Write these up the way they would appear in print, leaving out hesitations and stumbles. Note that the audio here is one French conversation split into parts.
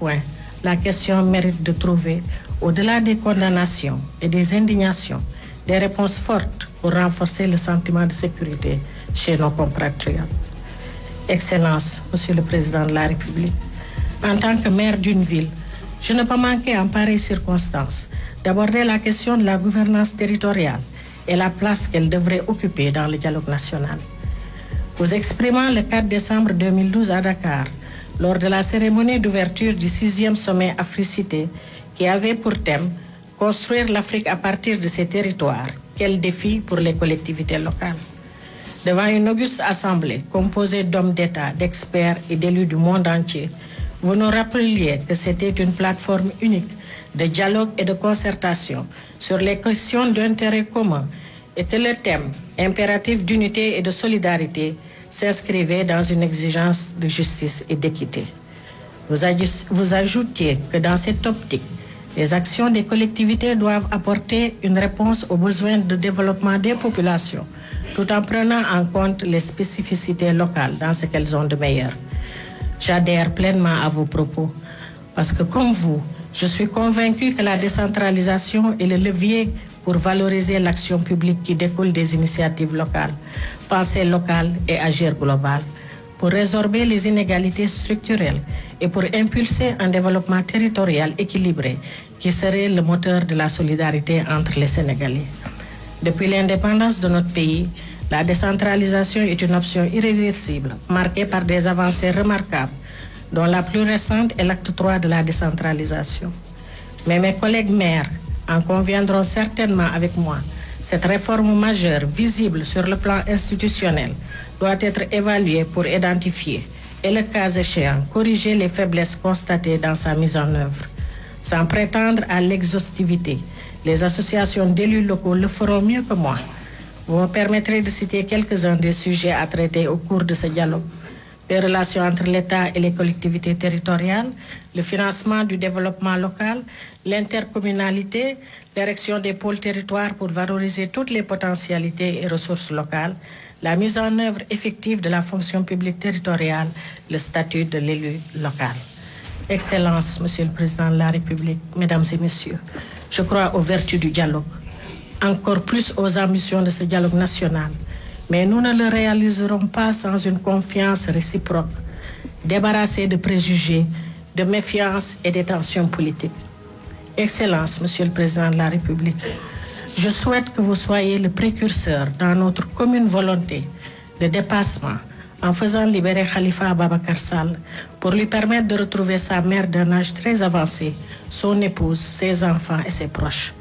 point, la question mérite de trouver, au-delà des condamnations et des indignations, des réponses fortes pour renforcer le sentiment de sécurité chez nos compatriotes. Excellence, Monsieur le Président de la République, en tant que maire d'une ville, je ne peux manquer en pareille circonstance d'aborder la question de la gouvernance territoriale et la place qu'elle devrait occuper dans le dialogue national. Vous exprimant le 4 décembre 2012 à Dakar, lors de la cérémonie d'ouverture du 6e sommet Africité, qui avait pour thème « Construire l'Afrique à partir de ses territoires, quel défi pour les collectivités locales ?» Devant une auguste assemblée composée d'hommes d'État, d'experts et d'élus du monde entier, vous nous rappeliez que c'était une plateforme unique de dialogue et de concertation sur les questions d'intérêt commun et que le thème impératif d'unité et de solidarité s'inscrivait dans une exigence de justice et d'équité. Vous ajoutiez que dans cette optique, les actions des collectivités doivent apporter une réponse aux besoins de développement des populations, tout en prenant en compte les spécificités locales dans ce qu'elles ont de meilleur. J'adhère pleinement à vos propos, parce que comme vous, je suis convaincue que la décentralisation est le levier pour valoriser l'action publique qui découle des initiatives locales, penser local et agir global, pour résorber les inégalités structurelles et pour impulser un développement territorial équilibré qui serait le moteur de la solidarité entre les Sénégalais. Depuis l'indépendance de notre pays, la décentralisation est une option irréversible, marquée par des avancées remarquables, dont la plus récente est l'acte 3 de la décentralisation. Mais mes collègues maires en conviendront certainement avec moi. Cette réforme majeure, visible sur le plan institutionnel, doit être évaluée pour identifier et, le cas échéant, corriger les faiblesses constatées dans sa mise en œuvre. Sans prétendre à l'exhaustivité, les associations d'élus locaux le feront mieux que moi. Vous me permettrez de citer quelques-uns des sujets à traiter au cours de ce dialogue. Les relations entre l'État et les collectivités territoriales, le financement du développement local, l'intercommunalité, l'érection des pôles territoires pour valoriser toutes les potentialités et ressources locales, la mise en œuvre effective de la fonction publique territoriale, le statut de l'élu local. Excellence, Monsieur le Président de la République, Mesdames et Messieurs, je crois aux vertus du dialogue, encore plus aux ambitions de ce dialogue national. Mais nous ne le réaliserons pas sans une confiance réciproque, débarrassée de préjugés, de méfiance et de tensions politiques. Excellence, Monsieur le Président de la République, je souhaite que vous soyez le précurseur dans notre commune volonté de dépassement en faisant libérer Khalifa Ababacar Sall pour lui permettre de retrouver sa mère d'un âge très avancé, son épouse, ses enfants et ses proches.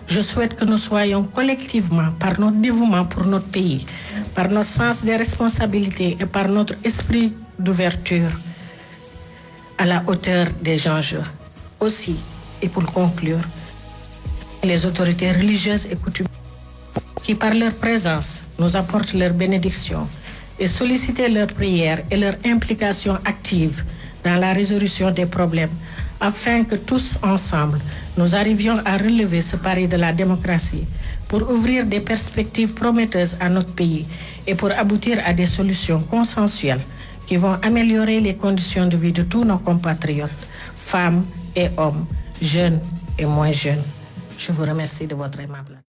Je souhaite que nous soyons collectivement, par notre dévouement pour notre pays, par notre sens des responsabilités et par notre esprit d'ouverture, à la hauteur des enjeux. Aussi, et pour conclure, les autorités religieuses et coutumières qui, par leur présence, nous apportent leur bénédiction et solliciter leur prière et leur implication active dans la résolution des problèmes, afin que tous ensemble, nous arrivions à relever ce pari de la démocratie pour ouvrir des perspectives prometteuses à notre pays et pour aboutir à des solutions consensuelles qui vont améliorer les conditions de vie de tous nos compatriotes, femmes et hommes, jeunes et moins jeunes. Je vous remercie de votre aimable attention.